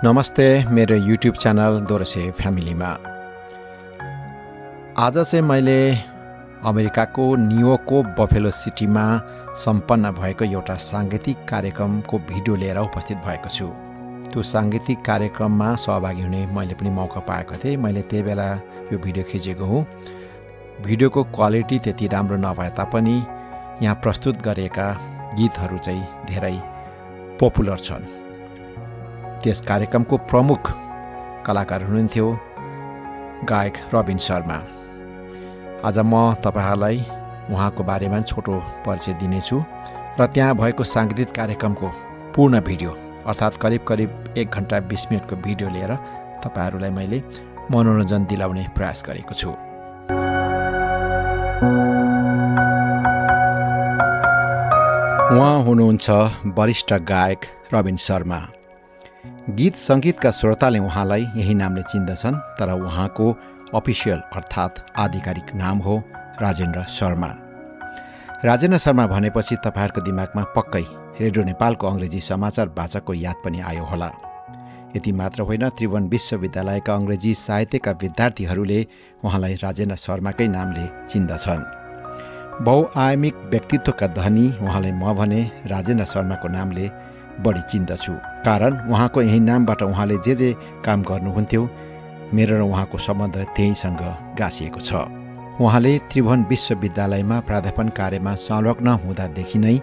नमस्ते मेरो YouTube channel दोरसे फ्यामिलीमा। आज चाहिँ मैले अमेरिकाको न्युयोर्कको बफेलो सिटीमा सम्पन्न भएको एउटा साङ्गीतिक कार्यक्रमको भिडियो लिएर उपस्थित भएको छु। त्यो साङ्गीतिक कार्यक्रममा सहभागी हुने मैले पनि मौका पाएको थिएँ। मैले त्यही बेला यो भिडियो खिचेको हुँ। भिडियोको क्वालिटी त्यति राम्रो नभए तापनि यहाँ प्रस्तुत गरेका गीतहरू चाहिँ धेरै पपुलर छन्। त्यस कार्यक्रमको प्रमुख कलाकार हुनुहुन्थ्यो गायक रबिन शर्मा। आज म तपाईहरुलाई उहाँको बारेमा छोटो परिचय दिनेछु र त्यहाँ भएको साङ्गीतिक कार्यक्रमको पूर्ण भिडियो अर्थात् करिब 1 घण्टा 20 मिनेटको भिडियो लिएर तपाईहरुलाई मैले मनोरञ्जन दिलाउने प्रयास गरेको छु। उहाँ हुनुहुन्छ वरिष्ठ गायक रबिन शर्मा। गीत सङ्गीतका श्रोताले उहाँलाई यही नामले चिन्दछन्, तर उहाँको अफिसियल अर्थात् आधिकारिक नाम हो राजेन्द्र शर्मा। राजेन्द्र शर्मा भनेपछि तपाईहरुको दिमागमा पक्कै रेडियो नेपालको अङ्ग्रेजी समाचार वाचकको याद पनि आयो होला। यति मात्र होइन, त्रिभुवन विश्वविद्यालयका अङ्ग्रेजी साहित्यका विद्यार्थीहरूले उहाँलाई राजेन्द्र शर्माकै नामले चिन्दछन्। बहुआयामिक व्यक्तित्वका धनी उहाँलाई म भने राजेन्द्र शर्माको नामले बढी चिन्दछु। कारण उहाँको यही नामबाट उहाँले जे काम गर्नुहुन्थ्यो, मेरो र उहाँको सम्बन्ध त्यहीसँग गाँसिएको छ। उहाँले त्रिभुवन विश्वविद्यालयमा प्राध्यापन कार्यमा संलग्न हुँदादेखि नै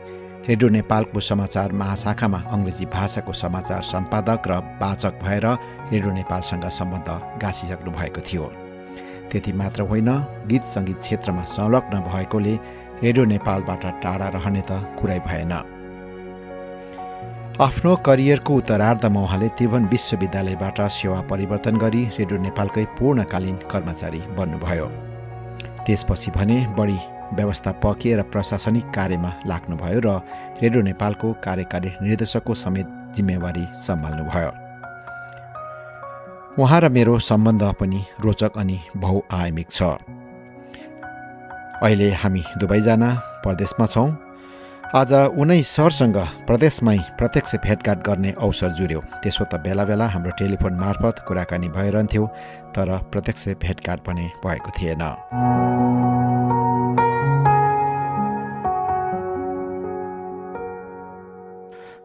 रेडियो नेपालको समाचार महाशाखामा अङ्ग्रेजी भाषाको समाचार सम्पादक र वाचक भएर रेडियो नेपालसँग सम्बन्ध गाँसिसक्नु भएको थियो। त्यति मात्र होइन, गीत सङ्गीत क्षेत्रमा संलग्न भएकोले रेडियो नेपालबाट टाढा रहने त कुरै भएन। आफ्नो करियरको उत्तरार्धमा उहाँले त्रिभुवन विश्वविद्यालयबाट सेवा परिवर्तन गरी रेडियो नेपालकै पूर्णकालीन कर्मचारी बन्नुभयो। त्यसपछि भने बढी व्यवस्थापकीय र प्रशासनिक कार्यमा लाग्नुभयो र रेडियो नेपालको कार्यकारी निर्देशकको समेत जिम्मेवारी सम्हाल्नुभयो। उहाँ र मेरो सम्बन्ध पनि रोचक अनि बहुआयामिक छ। अहिले हामी दुवैजना परदेशमा छौँ। आज उनै सरसँग प्रदेशमै प्रत्यक्ष भेटघाट गर्ने अवसर जुर्यो। त्यसो त बेला बेला हाम्रो टेलिफोन मार्फत कुराकानी भइरहन्थ्यो, तर प्रत्यक्ष भेटघाट पनि भएको थिएन।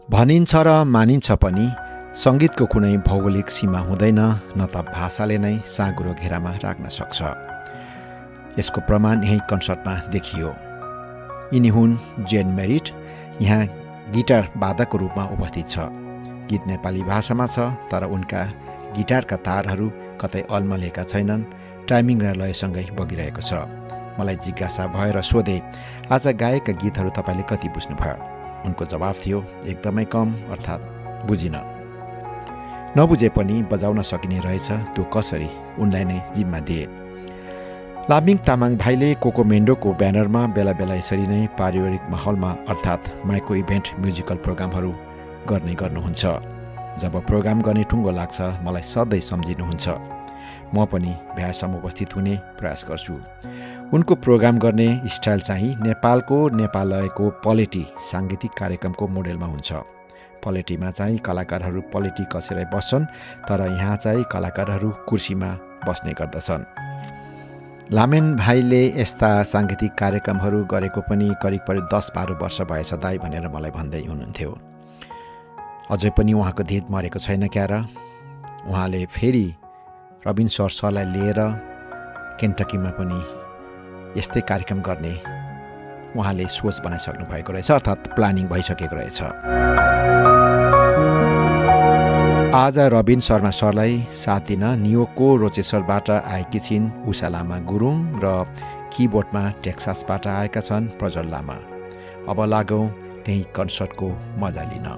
भनिन्छ र मानिन्छ पनि सङ्गीतको कुनै भौगोलिक सीमा हुँदैन, न त भाषाले नै साँगुरो घेरामा राख्न सक्छ। यसको प्रमाण यही कन्सर्टमा देखियो। यिनी हुन् जेन मेरिट। यहाँ गिटार वादकको रूपमा उपस्थित छ। गीत नेपाली भाषामा छ, तर उनका गिटारका तारहरू कतै अल्मलिएका छैनन्, टाइमिङ र लयसँगै बगिरहेको छ। मलाई जिज्ञासा भएर सोधे, आज गाएका गीतहरू तपाईँले कति बुझ्नुभयो? उनको जवाफ थियो, एकदमै कम, अर्थात् बुझिन। नबुझे पनि बजाउन सकिने रहेछ, त्यो कसरी उनलाई नै जिम्मा दिए। लामिङ तामाङ भाइले कोकोमेन्डोको ब्यानरमा बेला बेला यसरी नै पारिवारिक माहौलमा अर्थात् माइक्रो इभेन्ट म्युजिकल प्रोग्रामहरू गर्नुहुन्छ। जब प्रोग्राम गर्ने टुङ्गो लाग्छ, मलाई सधैँ सम्झिनुहुन्छ। म पनि भ्यासम्म उपस्थित हुने प्रयास गर्छु। उनको प्रोग्राम गर्ने स्टाइल चाहिँ नेपालको नेपालयको पलेटी साङ्गीतिक कार्यक्रमको मोडेलमा हुन्छ। पलेटीमा चाहिँ कलाकारहरू पलेटी कसेर बस्छन्, तर यहाँ चाहिँ कलाकारहरू कुर्सीमा बस्ने गर्दछन्। लामेन भाइले यस्ता साङ्गीतिक कार्यक्रमहरू गरेको पनि करिब 10-12 वर्ष भएछ दाइ भनेर मलाई भन्दै हुनुहुन्थ्यो। अझै पनि उहाँको धित मरेको छैन क्या र। उहाँले फेरि रबिन सरलाई लिएर केन्टकीमा पनि यस्तै कार्यक्रम गर्ने उहाँले सोच बनाइसक्नु भएको रहेछ, अर्थात् प्लानिङ भइसकेको रहेछ। आज रबिन शर्मा सरलाई साथ दिन न्युयोर्कको रोचेसरबाट आएकी छिन् उषा लामा गुरुङ र किबोर्डमा टेक्सासबाट आएका छन् प्रज्वल लामा। अब लागौँ त्यही कन्सर्टको मजा लिन।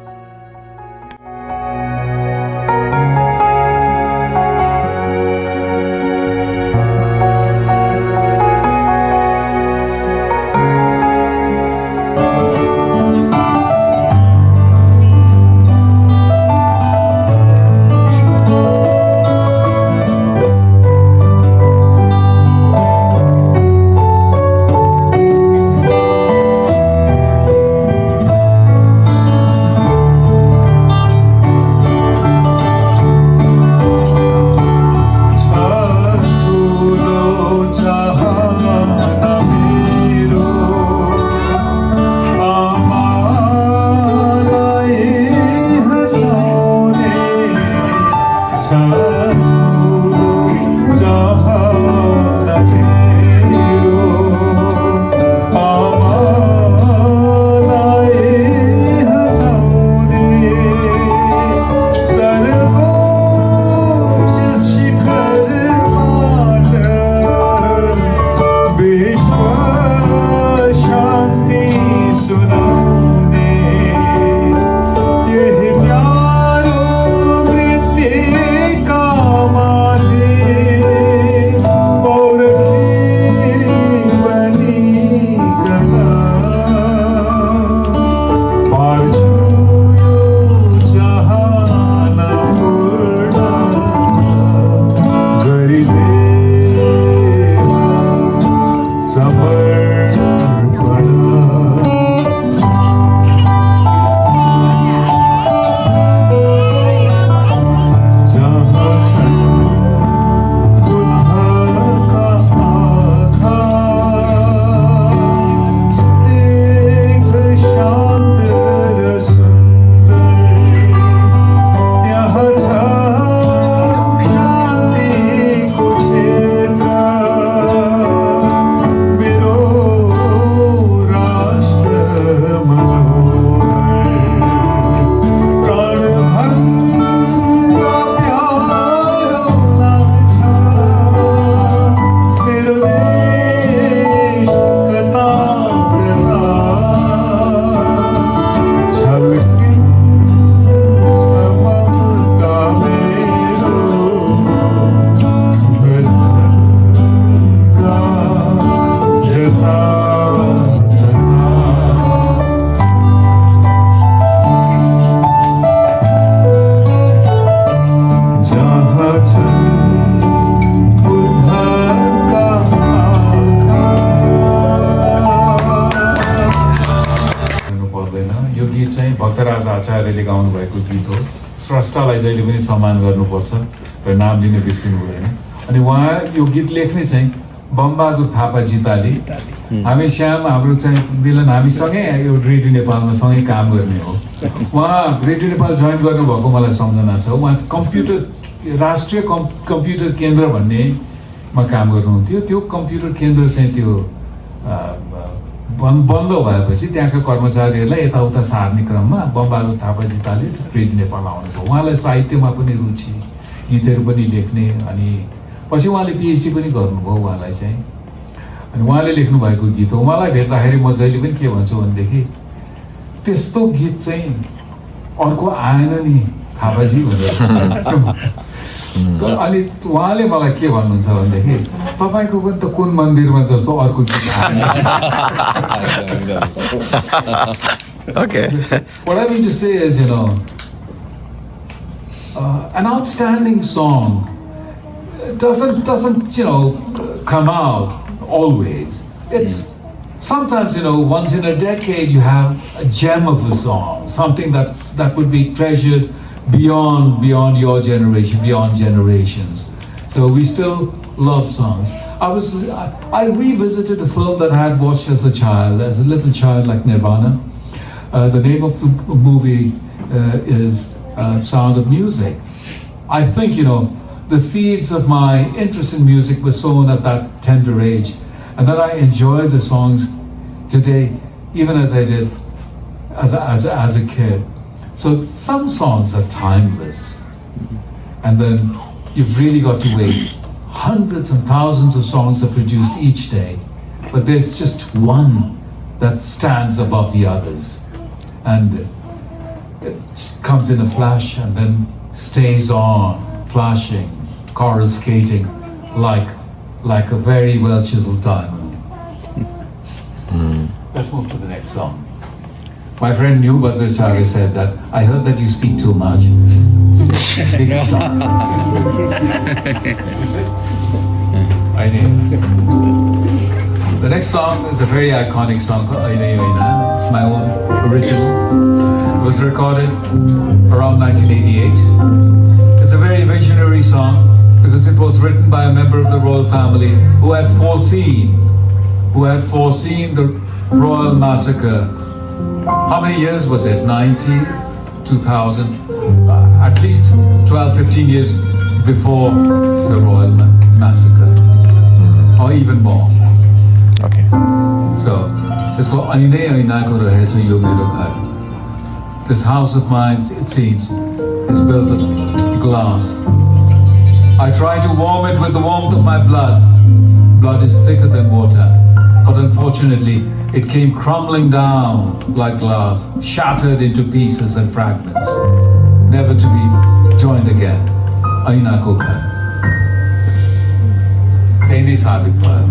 राज आचार्यले गाउनुभएको गीत हो। स्रष्टालाई जहिले पनि सम्मान गर्नुपर्छ र नाम लिन बिर्सिनु हुँदैन। अनि उहाँ यो गीत लेख्ने चाहिँ बमबहादुर थापा जिताली। हामी श्याम हाम्रो चाहिँ मिलन हामीसँगै यो रेडियो नेपालमा सँगै काम गर्ने हो। उहाँ रेडियो नेपाल जोइन गर्नुभएको मलाई सम्झना छ। उहाँ राष्ट्रिय कम्प्युटर केन्द्र भन्नेमा काम गर्नुहुन्थ्यो। त्यो कम्प्युटर केन्द्र चाहिँ त्यो बन्द भएपछि त्यहाँका कर्मचारीहरूलाई यताउता सार्ने क्रममा बमबहादुर थापा जिताले रेडियो नेपाल आउनुभयो। उहाँलाई साहित्यमा पनि रुचि, गीतहरू पनि लेख्ने, अनि पछि उहाँले पिएचडी पनि गर्नुभयो उहाँलाई चाहिँ। अनि उहाँले लेख्नु भएको गीत हो। उहाँलाई भेट्दाखेरि म जहिले पनि के भन्छु भनेदेखि त्यस्तो गीत चाहिँ अर्को आएन नि थापाजी भनेर। अनि उहाँले मलाई के भन्नुहुन्छ भनेदेखि तपाईँको पनि त कुन मन्दिरमा जस्तो अर्को गीत आएन। Okay. What I mean to say is, an outstanding song doesn't come out always. It's sometimes, once in a decade you have a gem of a song, something that would be treasured beyond your generation, beyond generations. So we still love songs. I revisited a film that I had watched as a little child, like Nirvana. The name of the movie is Sound of Music. I think, the seeds of my interest in music were sown at that tender age, and that I enjoy the songs today, even as I did as a kid. So some songs are timeless, and then you've really got to wait. Hundreds and thousands of songs are produced each day, but there's just one that stands above the others, and it comes in a flash and then stays on, flashing, coruscating like a very well chiseled diamond. Let's move to the next song. My friend New Bhadracharya said that, I heard that you speak too much. Speak sharp. I know. The next song is a very iconic song called Aina Aina. It's my own original. It was recorded around 1988. It's a very visionary song because it was written by a member of the royal family who had foreseen the royal massacre. How many years was it? 90, 2000, at least 12, 15 years before the royal massacre, or even more. Okay. So, it's called Aine Aina Ko Rahe Yo Mero Ghar. This house of mine, it seems, is built of glass. I try to warm it with the warmth of my blood. Blood is thicker than water, but unfortunately, it came crumbling down like glass, shattered into pieces and fragments, never to be joined again. Aina Ko Ghar. Aine Sabit Bhayo.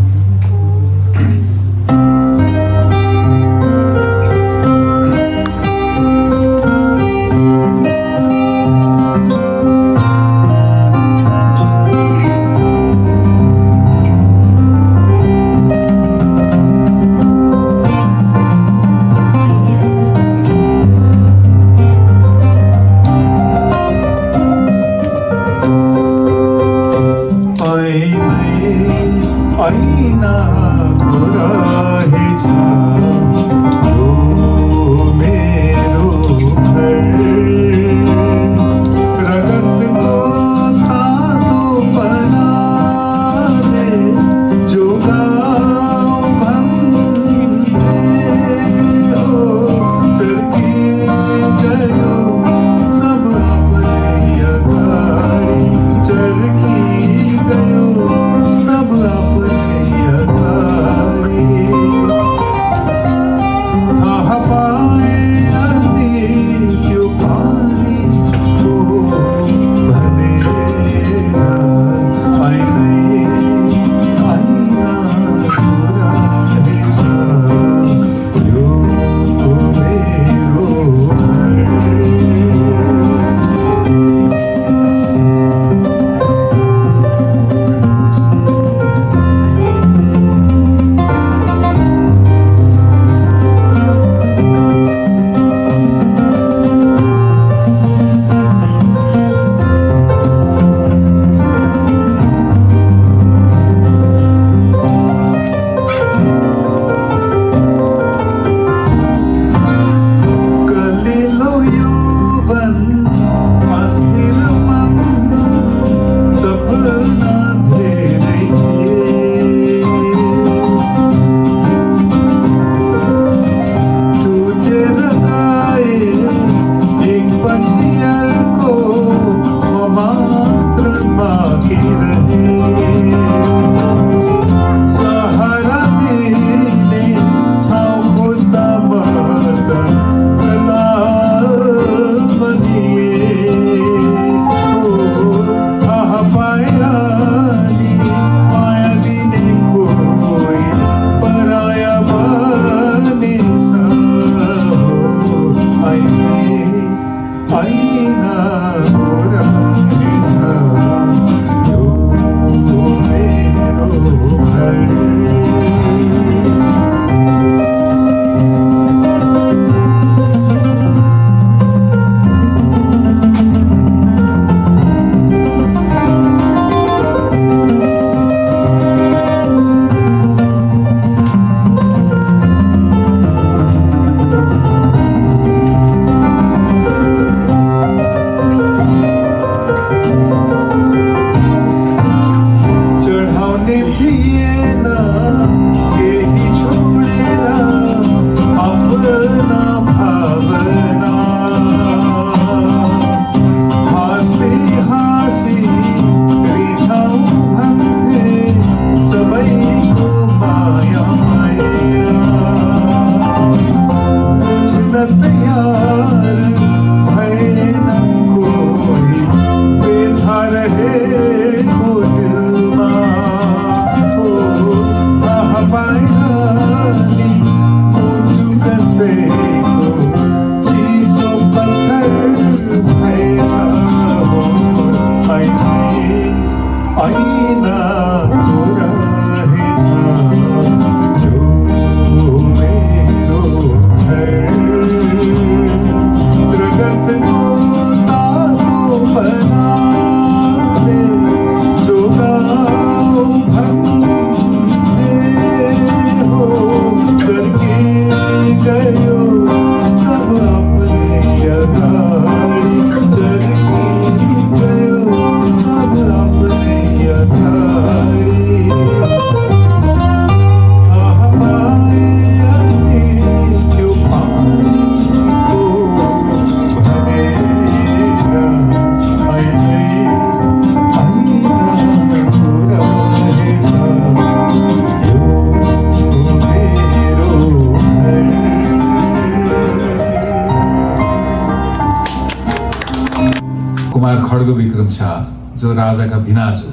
Kumar खड्ग विक्रम शाह जो राजाका भिनाजु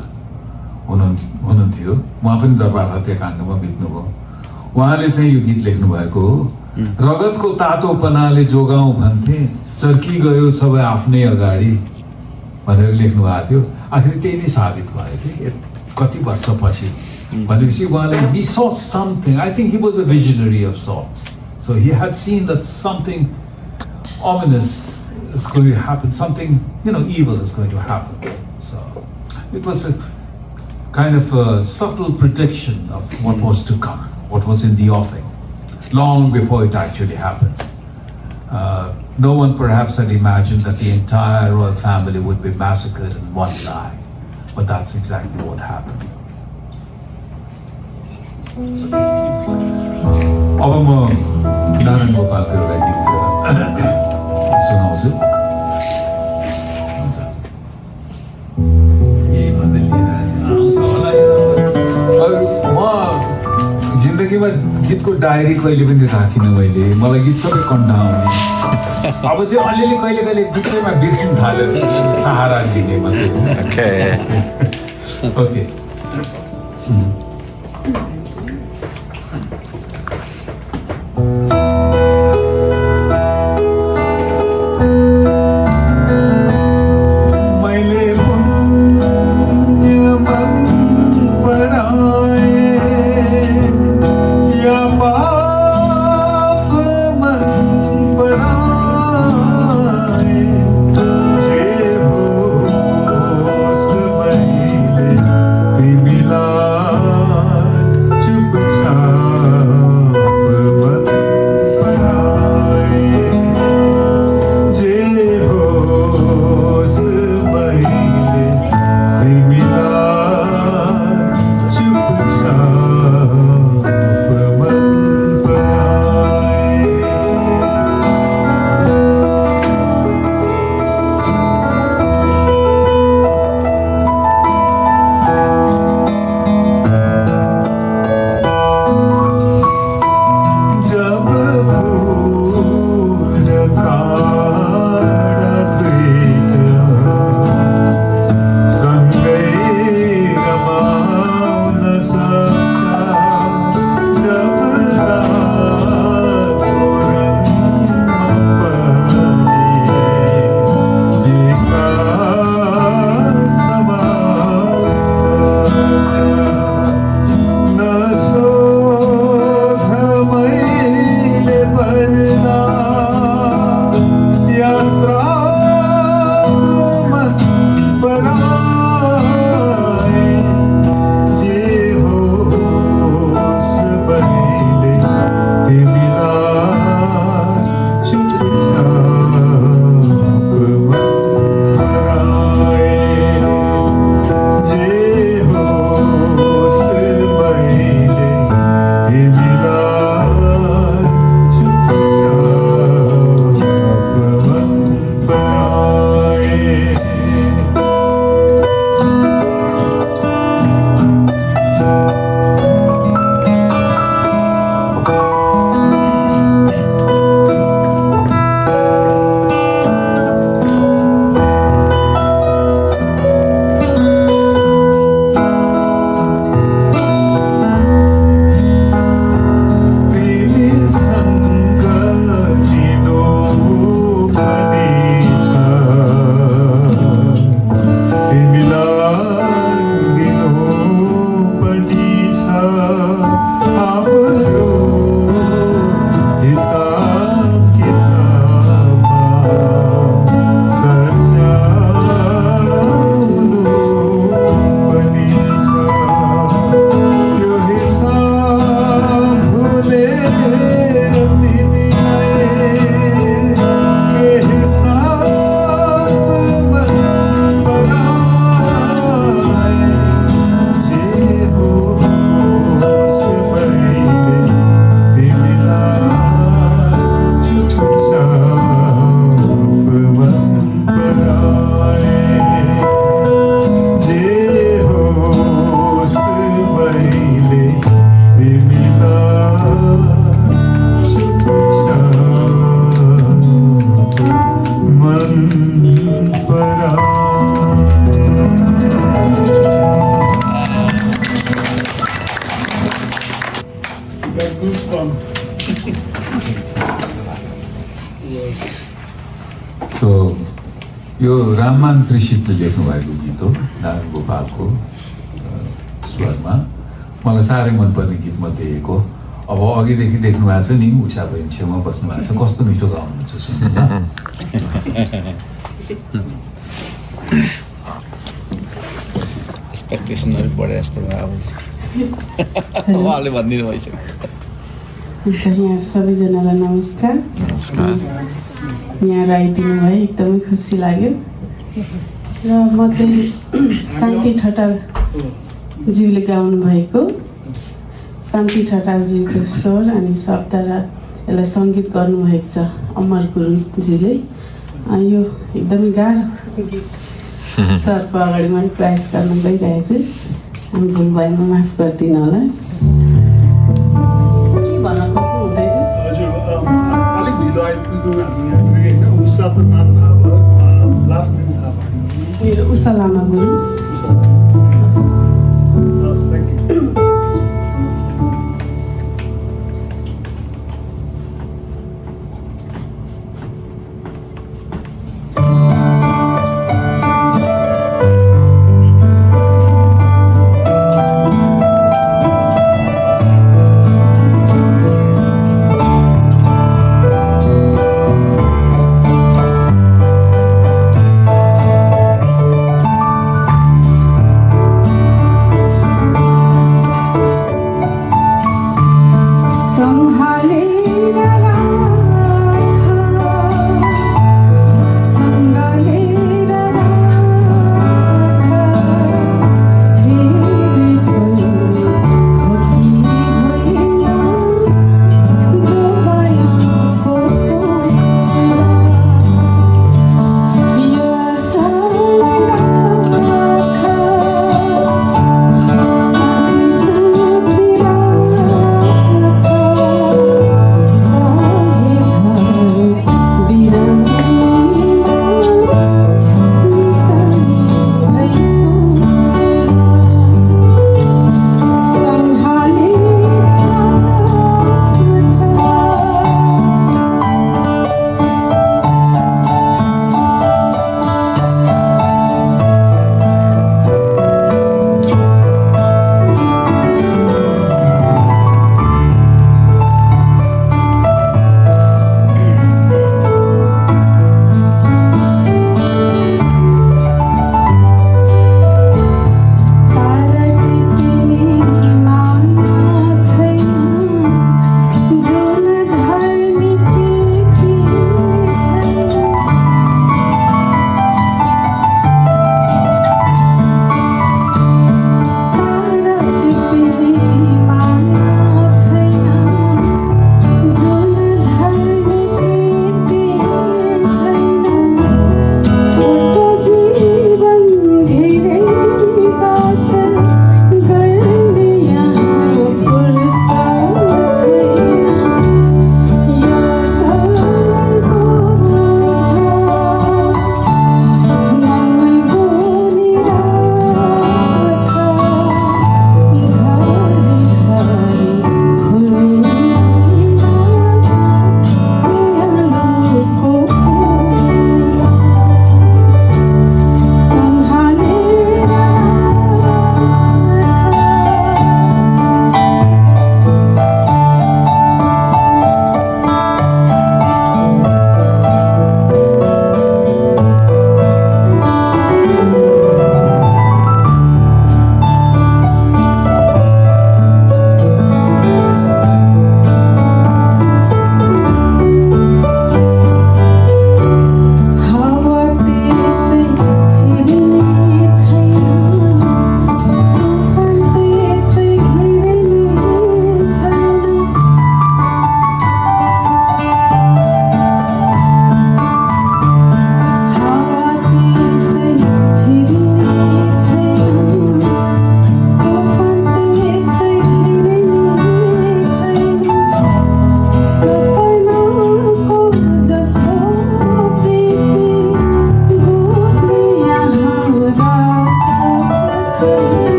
हुनुहुन्थ्यो, उहाँ पनि दरबार हत्याकाण्डमा बित्नुभयो। उहाँले चाहिँ यो गीत लेख्नु भएको हो। रगतको तातोपनाले जोगाउँ भन्थे, चर्की गयो सबै आफ्नै अगाडि भनेर लेख्नु भएको थियो। आखिर त्यही नै साबित भयो कि कति वर्षपछि भनेपछि उहाँले he saw something. I think he was a visionary of sorts. So he had seen that something ominous is going to happen, something, evil is going to happen. So it was a kind of a subtle prediction of what was to come, what was in the offing, long before it actually happened. No one perhaps had imagined that the entire royal family would be massacred in one lie, but that's exactly what happened. अब म नारायण गोपालको एउटा गीत सुनाउँछु। यही भन्दै आउँछ होला। म जिन्दगीमा गीतको डायरी कहिले पनि राखिनँ मैले, मलाई गीत सबै कण्ठ आउने। अब चाहिँ अलिअलि कहिले कहिले बिचैमा बिर्सिन थाल्यो, सहारा दिने मात्रै। Okay got goosebumps. So, यो राममान त्रिशितले लेख्नुभएको गीत हो नारायण गोपालको स्वरमा मलाई साह्रै मनपर्ने गीतमध्ये एक हो अब अघिदेखि देख्नु भएको छ नि उषा बहिनी छेउमा बस्नु भएको छ कस्तो मिठो गाउनुहुन्छ सुन्नु एक्सपेक्टेसनहरू बढे जस्तो भयो अब उहाँले भनिदिनु भइसक्यो यहाँ सबैजनालाई नमस्कार यहाँ आइदिनु भयो एकदमै खुसी लाग्यो र म चाहिँ शान्ति ठटालज्यूले गाउनु भएको शान्ति ठटालज्यूको स्वर अनि शब्द र यसलाई सङ्गीत गर्नुभएको छ अमर गुरुङज्यूले यो एकदमै गाह्रो गीत सरको अगाडि मैले प्रयास गर्न गइरहेको छु अनि भुल भएमा माफ गरिदिनु होला के भन्न खोज्नु हुँदैन हजुर अलिक ढिलो आइपुग्यो हामी यहाँ होइन उषा त नाम थाहा भयो लास्ट नेम थाहा भयो मेरो Usha Lama Gurung Usha thank you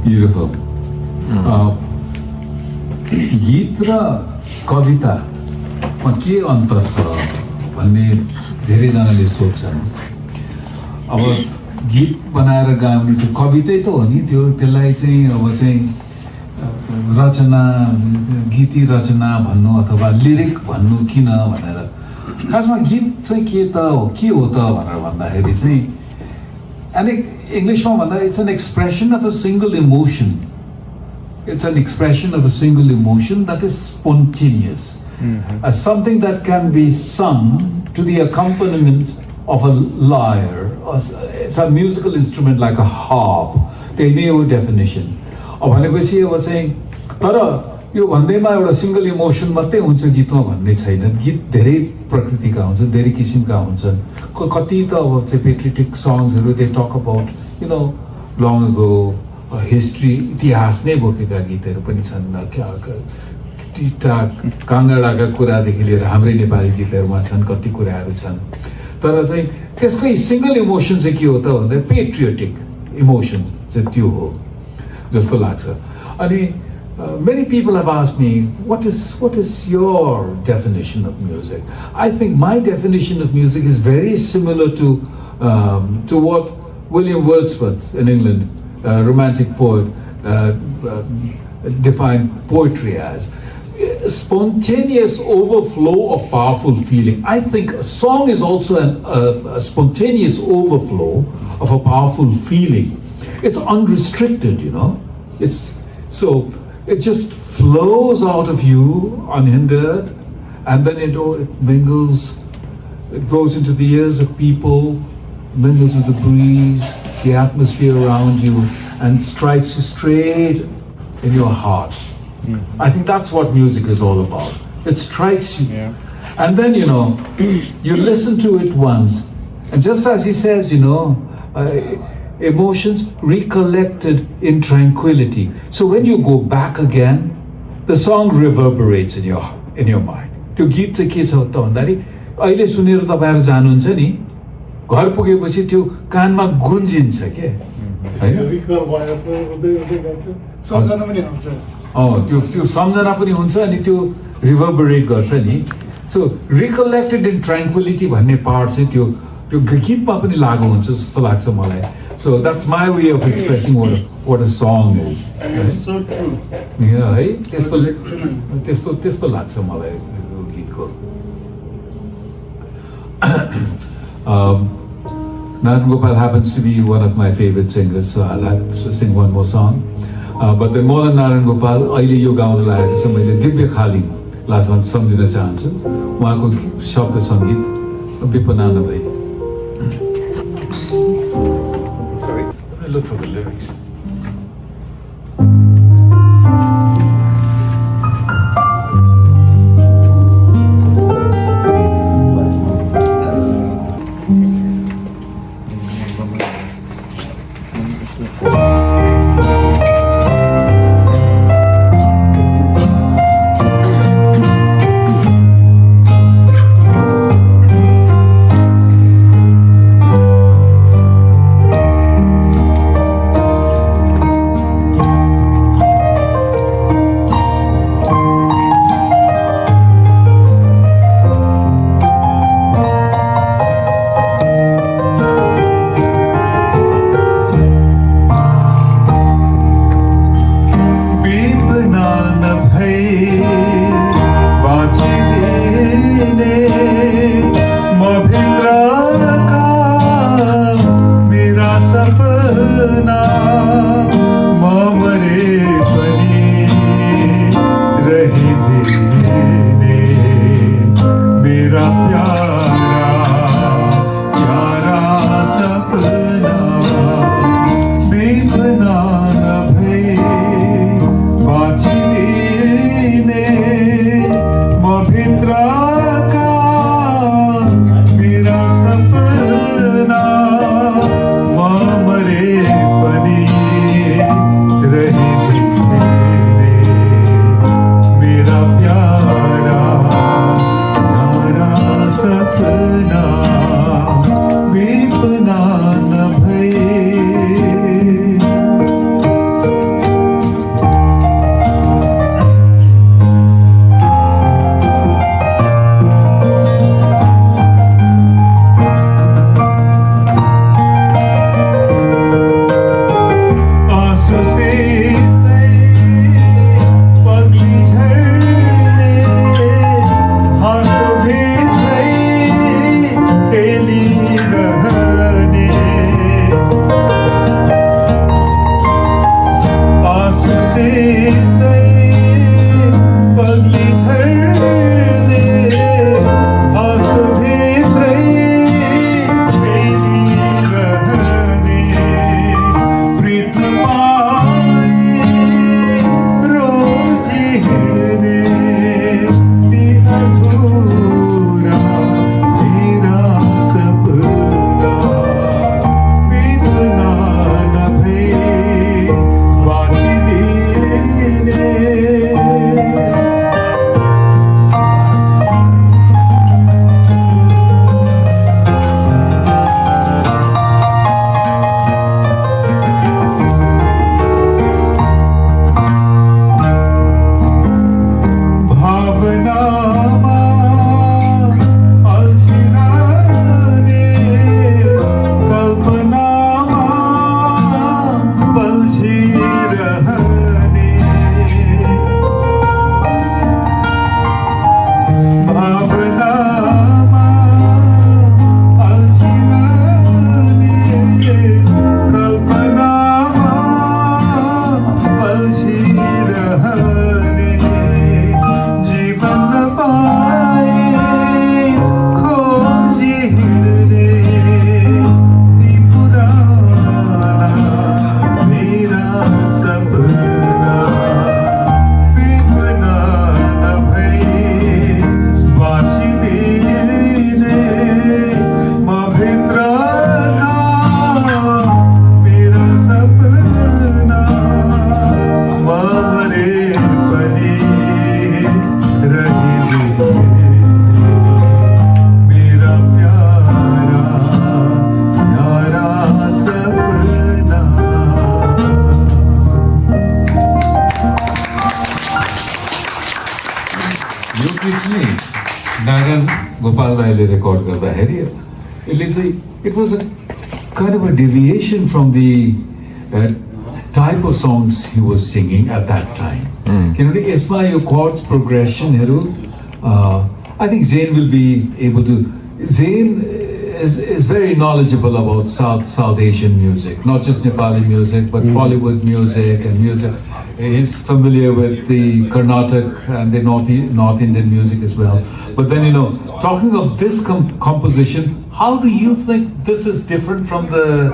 Beautiful. गीत र कवितामा के अन्तर छ भन्ने धेरैजनाले सोध्छन्। अब गीत बनाएर गाउने त्यो कवितै त हो नि, त्यसलाई चाहिँ अब चाहिँ रचना, गीती रचना भन्नु अथवा लिरिक भन्नु किन भनेर। खासमा गीत चाहिँ के हो त भनेर भन्दाखेरि चाहिँ, अनि इङ्ग्लिसमा भन्दा it's an expression of a single emotion. It's an expression of a single emotion that is spontaneous. Something that can be sung to the accompaniment of a lyre. It's a musical instrument like a harp. They know definition. भनेपछि अब चाहिँ तर यो भन्दैमा एउटा single emotion मात्रै हुन्छ गीतमा भन्ने छैन. गीत धेरै प्रकृतिका हुन्छन्, धेरै किसिमका हुन्छन्. कति त अब चाहिँ पेट्रियोटिक सङ्ग्सहरू they talk about you know long ago history, इतिहास नै बोकेका गीतहरू पनि छन्. काङ्गडाका कुरादेखि लिएर हाम्रै नेपाली गीतहरूमा छन्, कति कुराहरू छन्. तर चाहिँ त्यसकै सिङ्गल इमोसन चाहिँ के हो त भन्दा पेट्रियोटिक इमोसन चाहिँ त्यो हो जस्तो लाग्छ. अनि many people have asked me, what is your definition of music? I think my definition of music is very similar to what William Wordsworth in England, romantic poet, defined poetry as. A spontaneous overflow of powerful feeling. I think a song is also a spontaneous overflow of a powerful feeling. It's unrestricted, you know. It just flows out of you unhindered, and then it mingles, it goes into the ears of people, mingles with the breeze, the atmosphere around you, and strikes you straight in your heart. Mm-hmm. I think that's what music is all about. It strikes you. Yeah. And then, you know, you listen to it once, and just as he says, you know, emotions recollected in tranquility. So when you go back again, the song reverberates in your mind. त्यो गीत चाहिँ के छ त भन्दाखेरि अहिले सुनेर तपाईहरु जानुहुन्छ नि, घर पुगेपछि त्यो कानमा गुन्जिन्छ के हैन, रिकल भएछ उदै जान्छ, सम्झना पनि हुन्छ. त्यो सम्झना पनि हुन्छ अनि त्यो रिभर्बरेट गर्छ नि. सो रिकलेक्टेड इन ट्राङ्क्विलिटी भन्ने पार्ट चाहिँ त्यो गीतमा पनि लागू हुन्छ जस्तो लाग्छ मलाई. So that's my way of expressing what a song is. And it's so true. Yeah, है त्यस्तो लाग्छ मलाई गीतको. Narayana Gopal happens to be one of my favorite singers, so I'll have to sing one more song. But then more than Narayana Gopal, अहिले यो गाउन लागेको छ मैले दिव्य खालिङलाई सम्झिन चाहन्छु. उहाँको शब्द सङ्गीत विपन्ना भाइ. Look for the lyrics. Gopal दाईले रेकर्ड गर्दाखेरि यसले चाहिँ it was a kind of a deviation from the type of songs he was singing at that time. किनभने यसमा यो chords progressionहरू I think Zane will be able to. Zane is very knowledgeable about South Asian music, not just Nepali music, but Bollywood music and music. He's familiar with the Carnatic and the North Indian music as well. But then, talking of this composition, how do you think this is different from the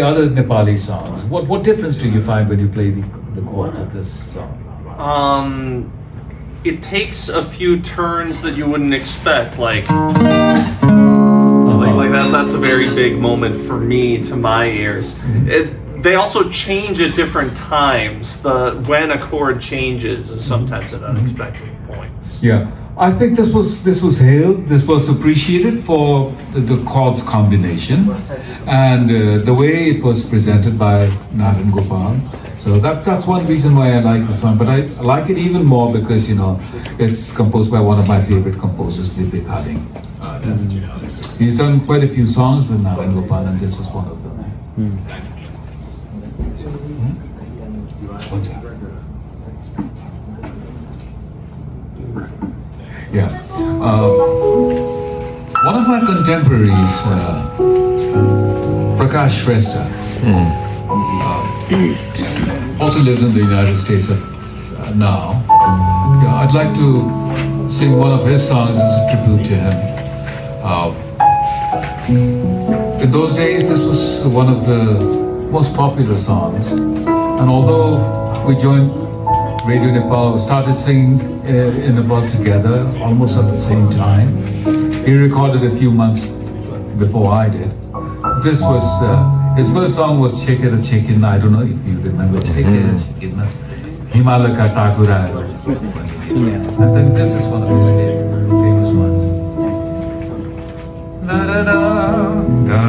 other Nepali songs? What difference do you find when you play the chords of this song? It takes a few turns that you wouldn't expect, like that. That's a very big moment for me, to my ears. They also change at different times. When a chord changes is sometimes at unexpected points. Yeah, I think this was hailed. This was appreciated for the chords combination and the way it was presented by Naren Gopal. So that's one reason why I like the song. But I like it even more because it's composed by one of my favorite composers, Lipik Haling. He's done quite a few songs with Naren Gopal, and this is one of them. Yeah. One of my contemporaries, Prakash Shrestha, also lives in the United States now. Yeah, I'd like to sing one of his songs as a tribute to him. In those days, this was one of the most popular songs. And although we joined Radio Nepal, we started singing in Nepal together almost at the same time. He recorded a few months before I did. This was, his first song was Chekera Chekina. I don't know if you remember Chekera Chekina. Himalaka Takura. And then this is one of his famous ones. Da da da da.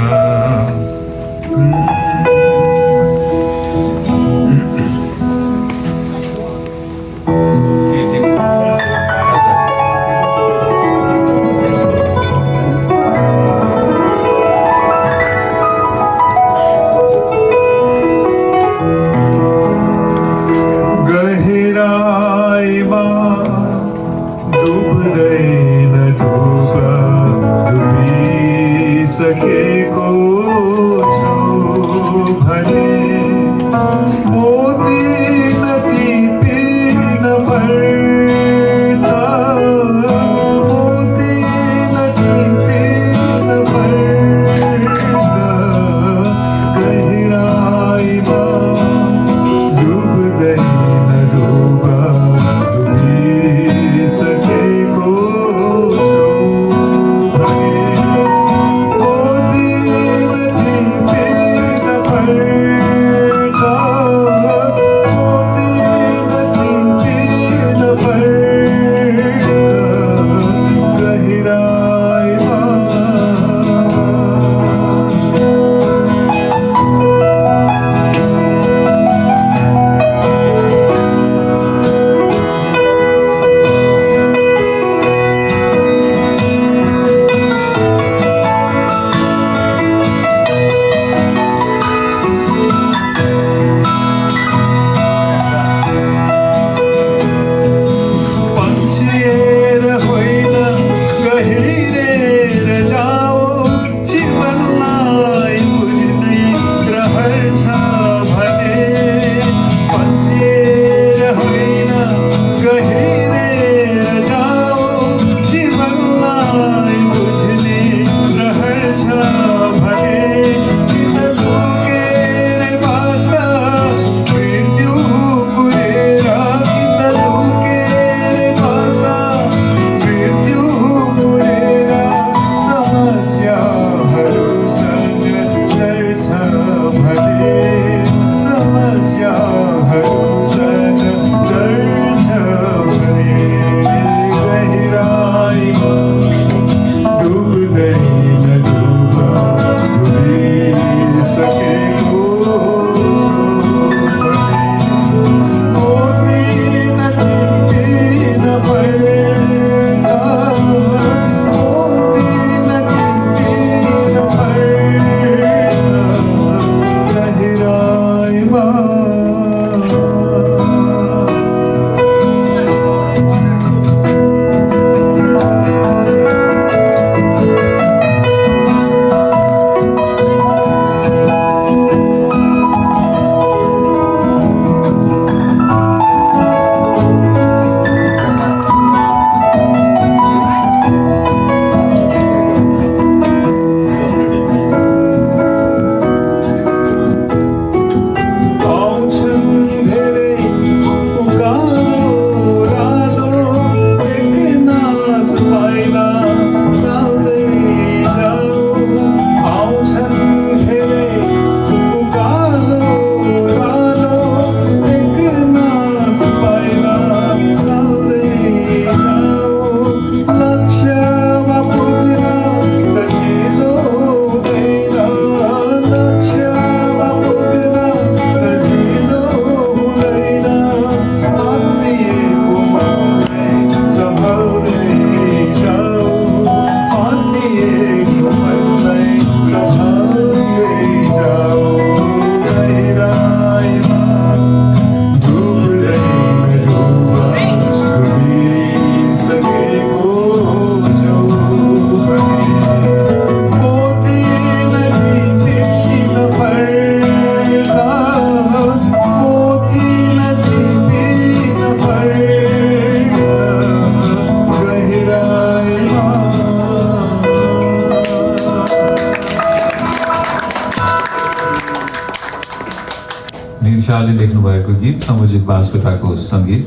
Singh शाहले लेख्नुभएको गीत समुजित बासकोटाको सङ्गीत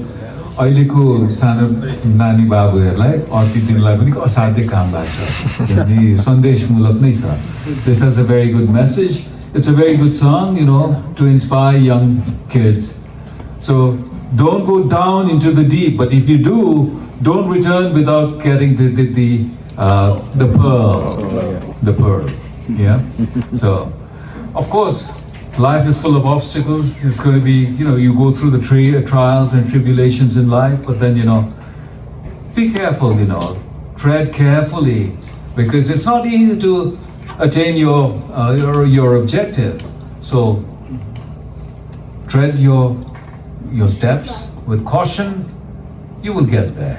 अहिलेको सानो नानी बाबुहरूलाई अति दिनलाई पनि असाध्यै काम लाग्छ किनभने सन्देशमूलक नै छ. This has a very good message. It's a very good song, to inspire young kids. So don't go down into the deep, but if you do, don't return without getting the pearl. Yeah. So, of course, life is full of obstacles. It's going to be, you go through the trials and tribulations in life, but then, be careful, tread carefully, because it's not easy to attain your objective. So, tread your steps with caution. You will get there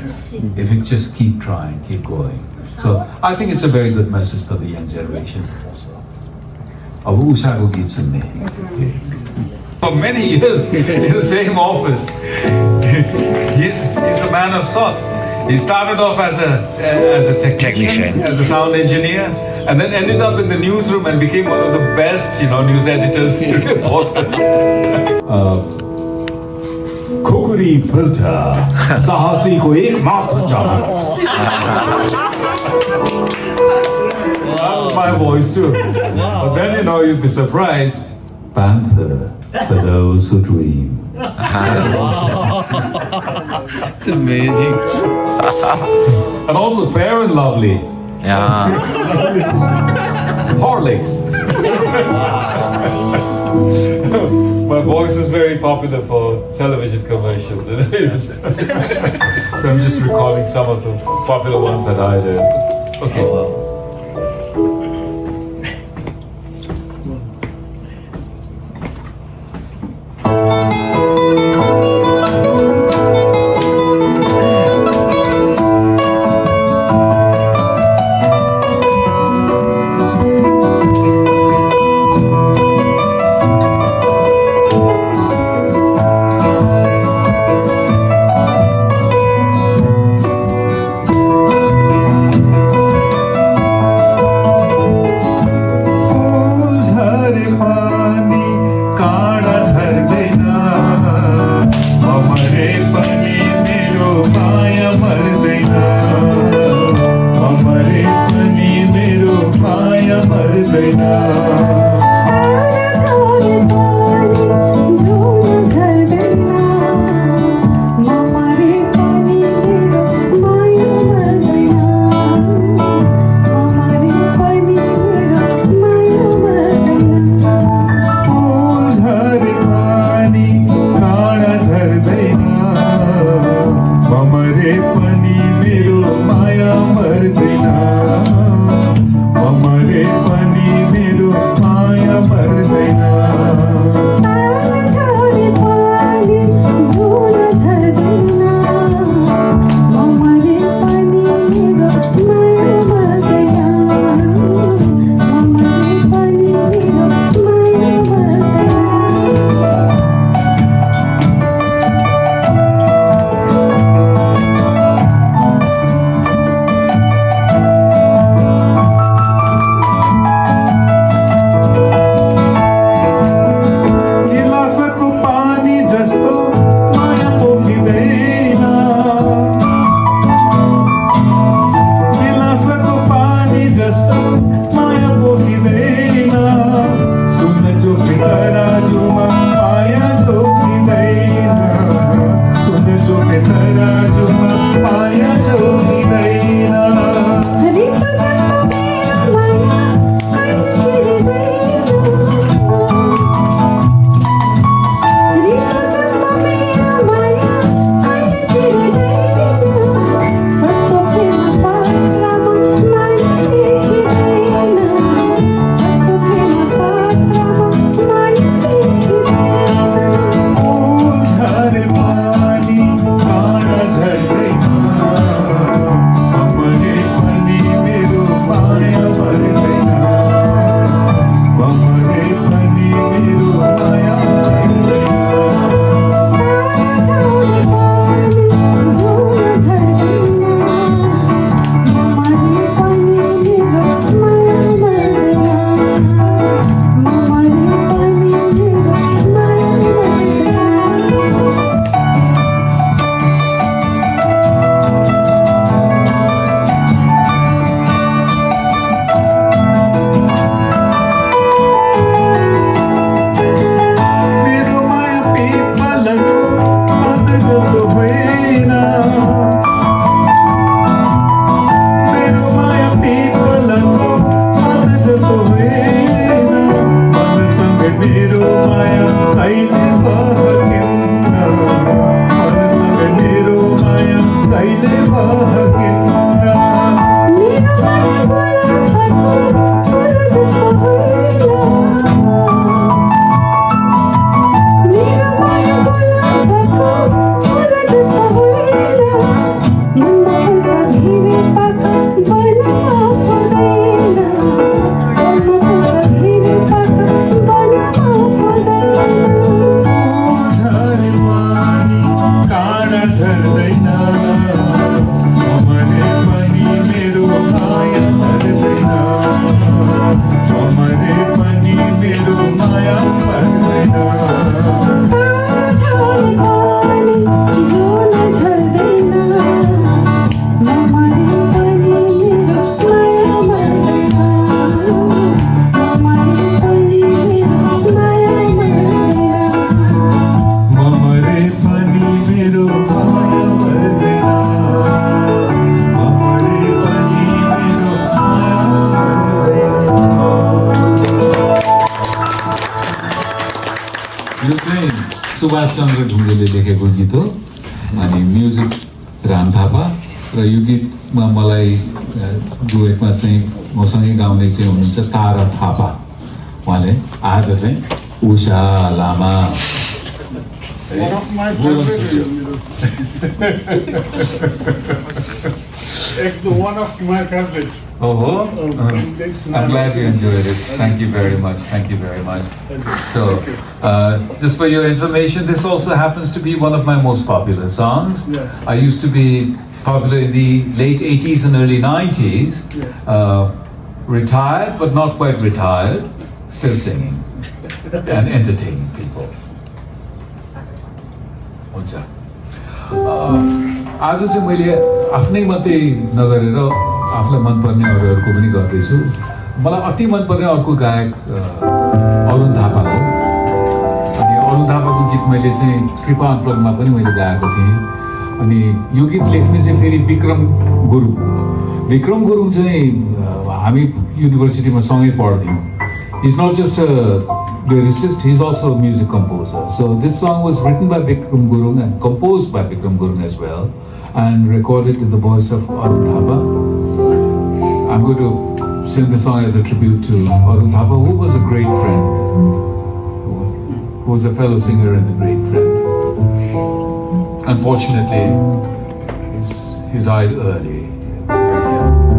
if you just keep trying, keep going. So, I think it's a very good message for the young generation. अब उषाको गीत सुन्ने. For many years in the same office, he's a man of sorts. He started off as a technician, as a sound engineer, and then ended up in the newsroom and became one of the best, news editors, reporters. खुकुरी filter साहसीको एकमात्र चाहना. That was my voice too. But then, you'd be surprised. Panther for those who dream. It's amazing. And also Fair and Lovely. Yeah. Horlicks. My voice was very popular for television commercials. So I'm just recalling some of the popular ones that I did. Okay. यो चाहिँ सुभाष चन्द्र ढुङ्गेले लेखेको गीत हो अनि music Ram Thapa र यो गीतमा मलाई डुएटमा चाहिँ मसँगै गाउने चाहिँ हुनुहुन्छ तारा थापा उहाँले आज चाहिँ उषा लामा One of my favorite. One of my favorite. Oh, I'm glad you enjoyed it. Thank you very much. Thank you very much. So, just for your information, this also happens to be one of my most popular songs. Yeah. I used to be popular in the late 80s and early 90s. Retired, but not quite retired. Still singing and entertaining people. हुन्छ आज चाहिँ मैले आफ्नै मात्रै नगरेर आफूलाई मनपर्ने अरूहरूको पनि गर्दैछु मलाई अति मनपर्ने अर्को गायक अरुण थापा हो अनि अरुण थापाको गीत मैले चाहिँ कृपा अनप्लगमा पनि मैले गाएको थिएँ अनि यो गीत लेख्ने चाहिँ फेरि विक्रम गुरुङ चाहिँ हामी युनिभर्सिटीमा सँगै पढ्थ्यौँ He's not just a lyricist, he's also a music composer. So this song was written by Vikram Gurung and composed by Vikram Gurung as well and recorded in the voice of Arun Thapa. I'm going to sing the song as a tribute to Arun Thapa, who was a great friend, who was a fellow singer and a great friend. Unfortunately, he died early. Very young.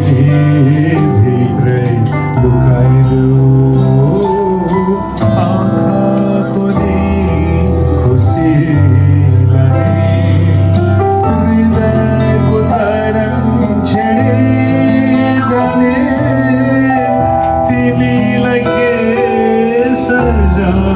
भित्रै लुकाइदेऊ आँखाको नि खुसीलाई हृदयको तरङ छेडे जाने तिमीलाई के सजायो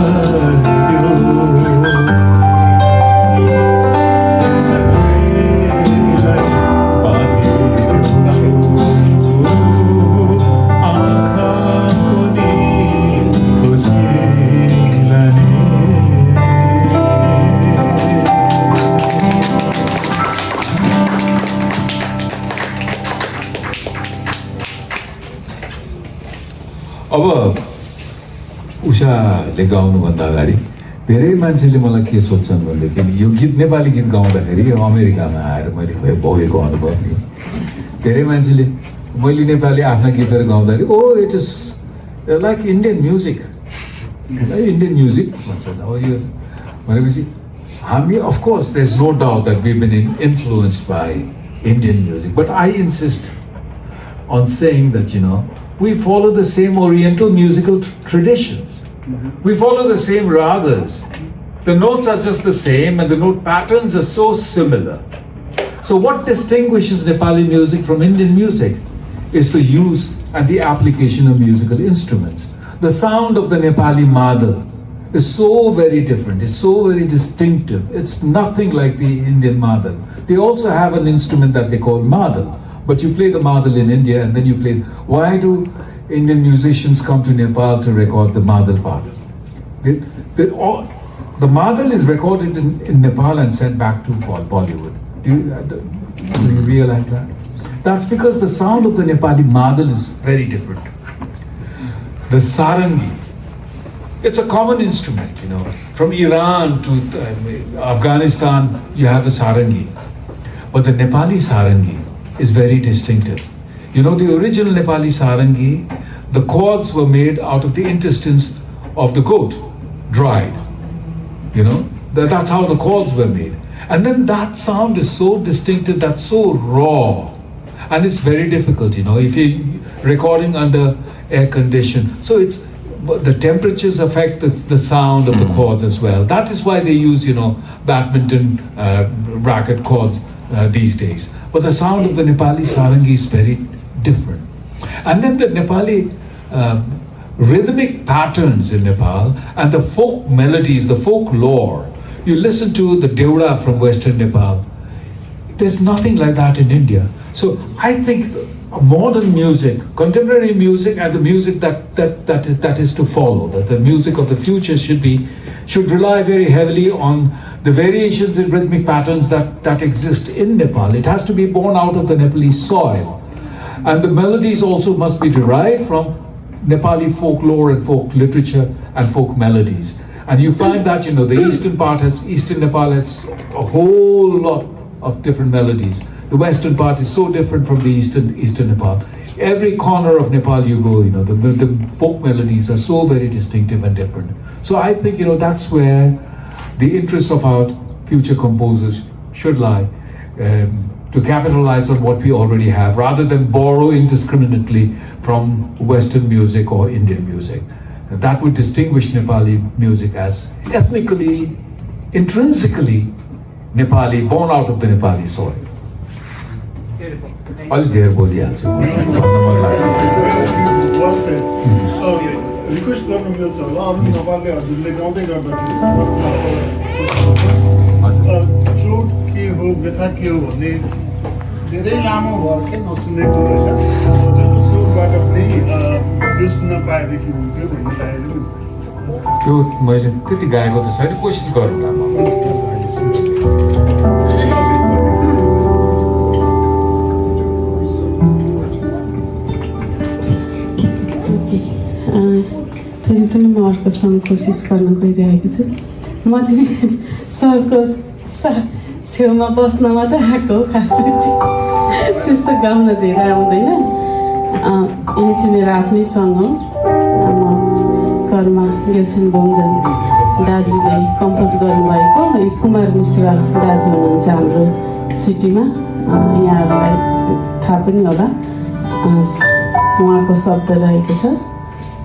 अब उषाले गाउनुभन्दा अगाडि धेरै मान्छेले मलाई के सोध्छन् भनेदेखि यो गीत नेपाली गीत गाउँदाखेरि अमेरिकामा आएर मैले भोगेको अनुभव नि धेरै मान्छेले मैले नेपाली आफ्ना गीतहरू गाउँदाखेरि oh it is like Indian music Indian music भन्छन् अब यो भनेपछि हामी of course there is no doubt that we been influenced by Indian music but I insist on saying that, we follow the same Oriental musical traditions. We follow the same ragas. The notes are just the same and the note patterns are so similar. So what distinguishes Nepali music from Indian music is the use and the application of musical instruments. The sound of the Nepali madal is so very different. It's so very distinctive. It's nothing like the Indian madal. They also have an instrument that they call madal. But you play the madal in India and then you play. Why do Indian musicians come to Nepal to record the madal part? The madal is recorded in Nepal and sent back to Bollywood. Do you realize that? That's because the sound of the Nepali madal is very different. The sarangi, it's a common instrument, From Iran to Afghanistan, you have the sarangi. But the Nepali sarangi is very distinctive. The original Nepali sarangi, the cords were made out of the intestines of the goat, dried. That's how the cords were made. And then that sound is so distinctive, that's so raw. And it's very difficult, if you're recording under air condition. So the temperatures affect the sound of the cords as well. That is why they use, badminton racket cords these days. But the sound of the Nepali sarangi is very different. And then the Nepali rhythmic patterns in Nepal and the folk melodies, the folklore. You listen to the Deura from Western Nepal. There's nothing like that in India. So I think modern music, contemporary music, and the music that is to follow, that the music of the future should rely very heavily on the variations in rhythmic patterns that exist in Nepal. It has to be born out of the Nepalese soil. And the melodies also must be derived from Nepali folklore and folk literature and folk melodies. And you find that, the Eastern Nepal has a whole lot of different melodies. The western part is so different from the Eastern Nepal. Every corner of Nepal you go, the folk melodies are so very distinctive and different. So I think, that's where the interests of our future composers should lie, to capitalize on what we already have, rather than borrow indiscriminately from Western music or Indian music. That would distinguish Nepali music as ethnically, intrinsically Nepali, born out of the Nepali soil. All there बोलिहाल्छु Well said. Request गर्न मिल्छ होला अब नेपालले हजुरले गाउँदै गर्दाखेरि चोट के हो व्यथा के हो भन्ने धेरै लामो भयो के नसुनेको रहेछ हजुरको सुरबाट पनि यो सुन्न पाएदेखि हुन्थ्यो भन्ने लागेको त्यो मैले त्यति गाएको त छैन कोसिस गरौँला म फेरि पनि म अर्को सङ्ग कोसिस गर्न गइरहेको छु म चाहिँ सरको छेउमा बस्न मात्रै आएको हो खासै चाहिँ त्यस्तो गाउन धेरै आउँदैन यो चाहिँ मेरो आफ्नै सङ्ग हो म कर्मा गेलछन् बोमजन दाजुले कम्पोज गर्नुभएको कुमार मिश्र दाजु हुनुहुन्छ हाम्रो सिटीमा यहाँहरूलाई थाहा पनि होला उहाँको शब्द रहेको छ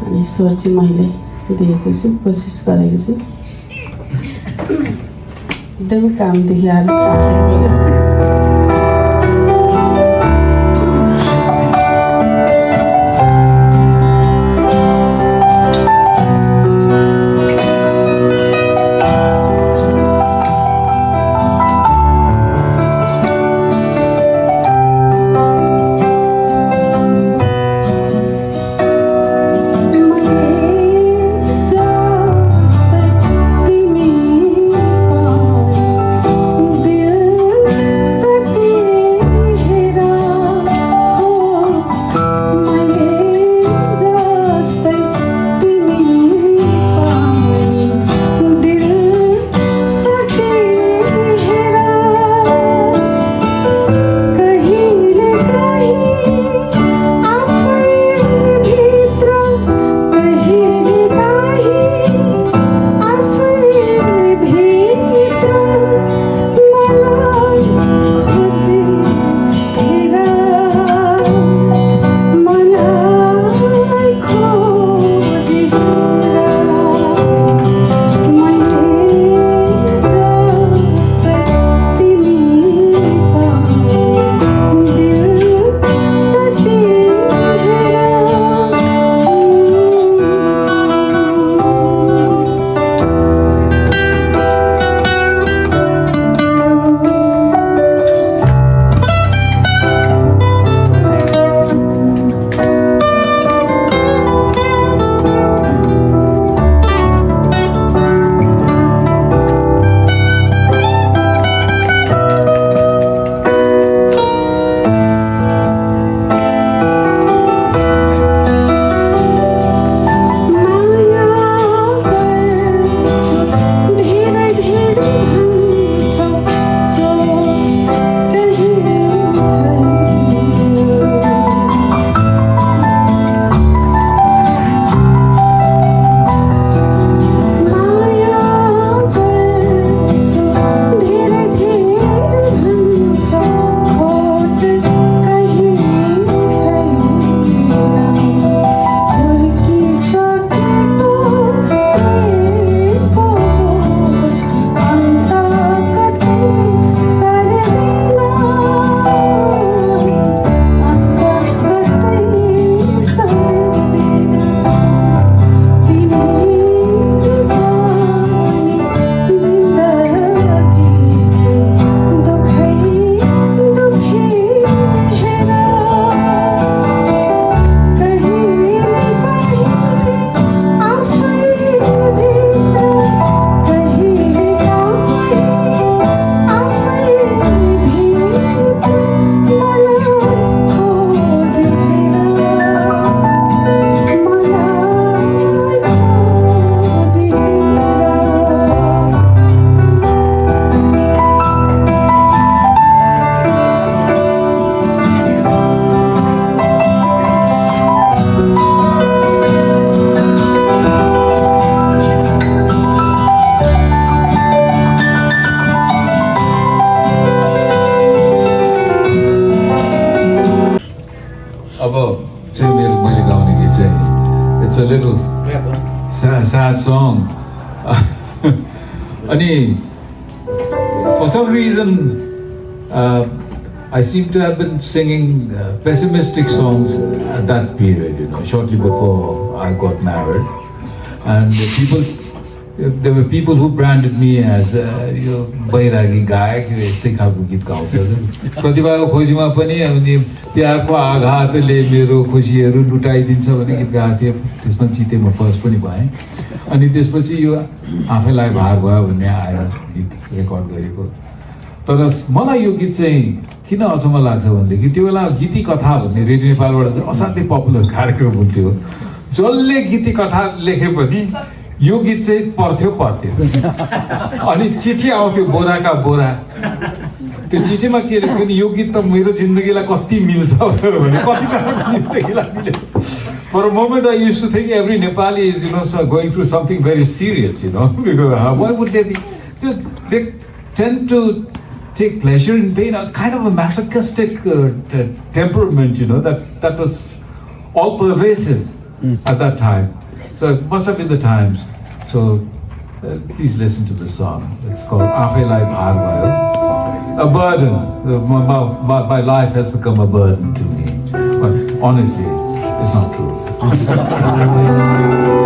अनि स्वर चाहिँ मैले दिएको छु, कोसिस गरेको छु। एकदमै कामदेखि आएर It's a little sad song. For some reason, I seem to have been singing pessimistic songs at that period, shortly before I got married. And there were people who branded me as bairagi gayak, यस्तै खालको गीत गाउँछ कतिपयको खोजीमा पनि अनि प्यारको आघातले मेरो खुसीहरू लुटाइदिन्छ भन्ने गीत गाएको थिएँ त्यसमा जिते म फर्स्ट पनि भएँ अनि त्यसपछि यो आफैलाई भार भयो भन्ने आयो गीत रेकर्ड गरेको तर मलाई यो गीत चाहिँ किन अचम्म लाग्छ भनेदेखि त्यो बेला गीति कथा भन्ने रेडियो नेपालबाट चाहिँ असाध्यै पपुलर कार्यक्रम हुन्थ्यो जसले गीति कथा लेखे पनि यो गीत चाहिँ पर्थ्यो अनि चिठी आउँथ्यो बोराका बोरा त्यो चिठीमा के लेख्थ्यो नि यो गीत त मेरो जिन्दगीलाई कति मिल्छ भने कतिजनाको जिन्दगीलाई मिल्यो For a moment, I used to think every Nepali is, going through something very serious, because why would they be? They tend to take pleasure in pain, a kind of a masochistic temperament, that was all pervasive at that time. So it must have been the times. So please listen to this song. It's called Afelai Bhar Bhayo. A burden. My life has become a burden to me. But honestly, it's not true. Beautiful number.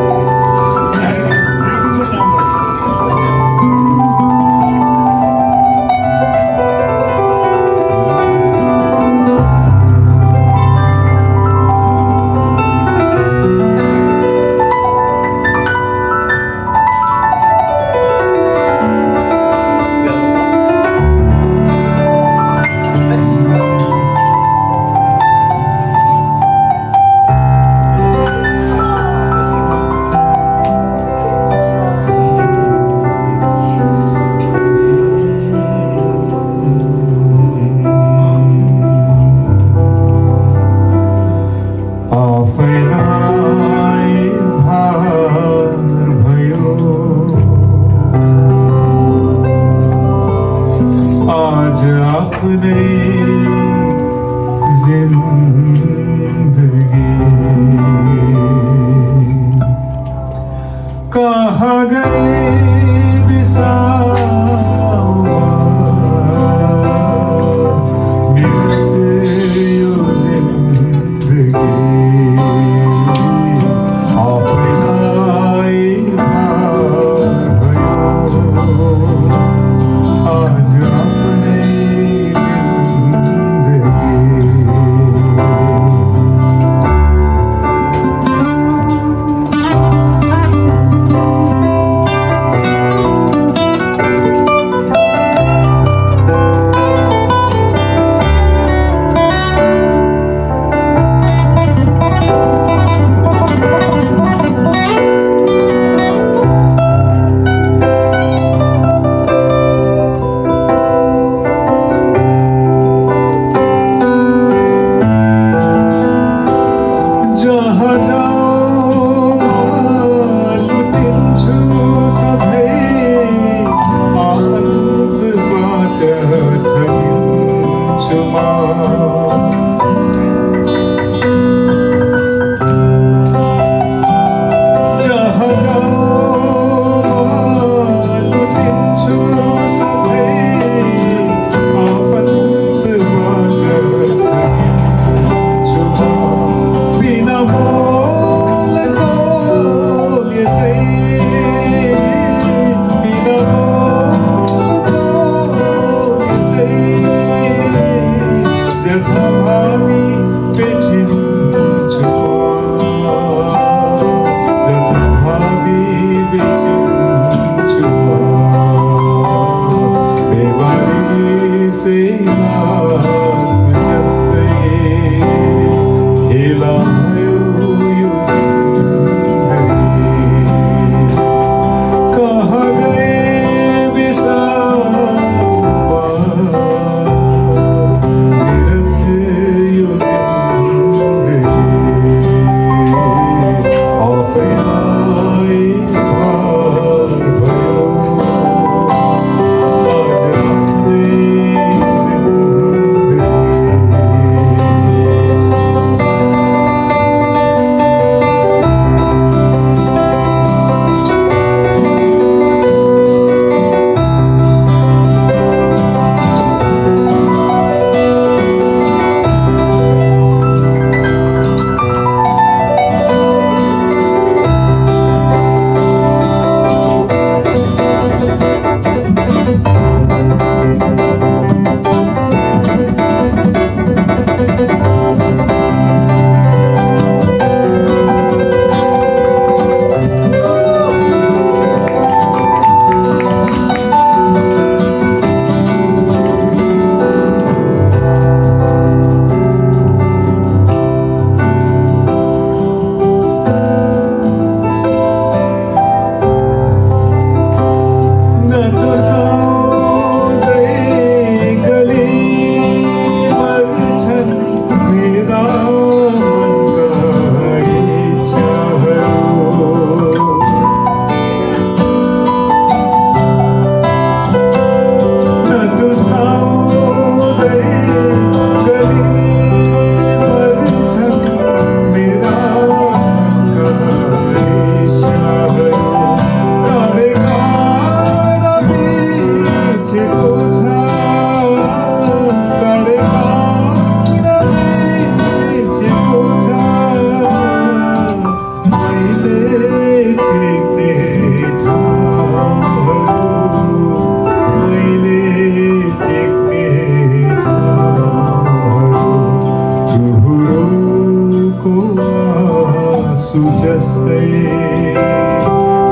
आँसु जस्तै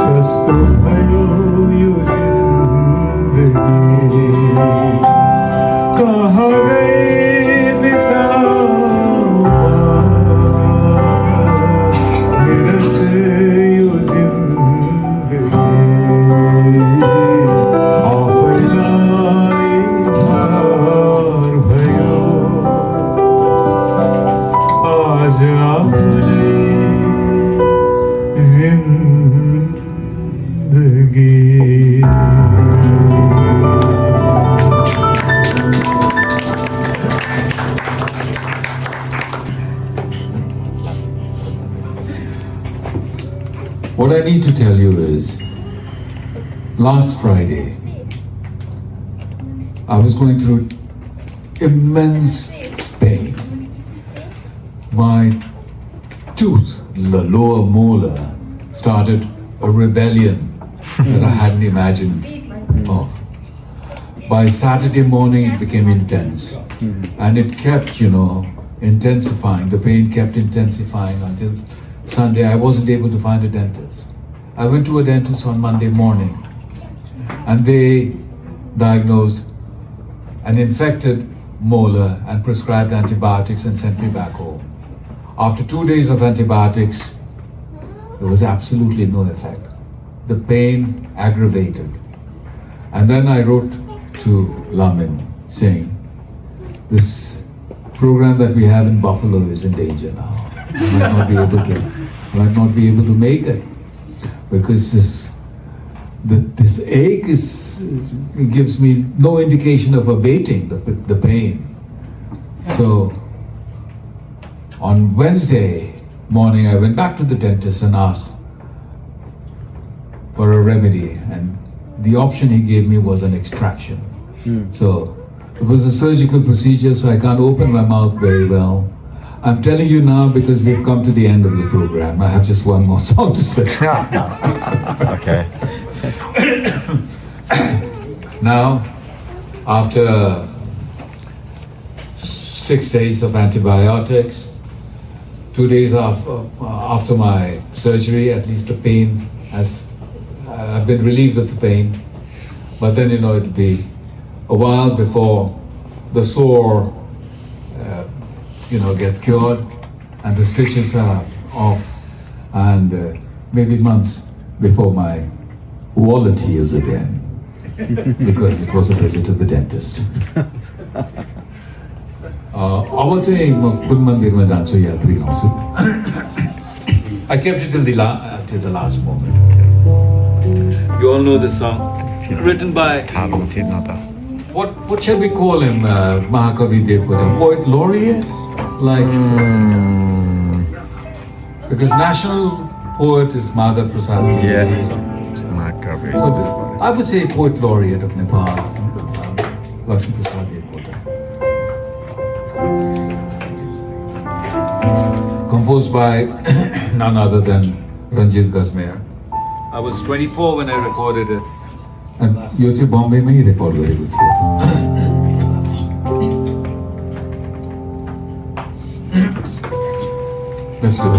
सस्तो भयो यो जिन्दगी कहाँ गए बिसाउमा निरस यो जिन्दगी आफैलाई हार भयो आज आफ्नै जिन्दगी What I need to tell you is, last Friday, I was going through immense pain. My tooth, the lower molar, started a rebellion that I hadn't imagined of. By Saturday morning, it became intense. And it kept, intensifying. The pain kept intensifying until Sunday. I wasn't able to find a dentist. I went to a dentist on Monday morning, and they diagnosed an infected molar and prescribed antibiotics and sent me back home. After 2 days of antibiotics, there was absolutely no effect. The pain aggravated. And then I wrote to Lamin saying, this program that we have in Buffalo is in danger now. I might not be able to make it because this ache it gives me no indication of abating the pain. So on Wednesday morning, I went back to the dentist and asked for a remedy, and the option he gave me was an extraction. So it was a surgical procedure, so I can't open my mouth very well. I'm telling you now because we've come to the end of the program. I have just one more song to sing. Okay. Now, after 6 days of antibiotics, 2 days after my surgery, at least the pain I've been relieved of the pain. But then, it'll be a while before the sore, gets cured and the stitches are off, and maybe months before my wallet heals again because it was a visit to the dentist. अब चाहिँ म कुन मन्दिरमा जान्छु यात्री गाउँछु. I kept it till the last moment. You all know this song, written by what shall we call him? Mahakavi Devkota, poet laureate, because national poet is Madhav Prasad. Yeah. Mahakavi. So I would say poet laureate of Nepal, Lakshmi Prasad Devkota. Composed by none other than Ranjit Gazmer. I was 24 when I recorded it. And you say Bombay mein hi record gareko thiyo. Let's do it.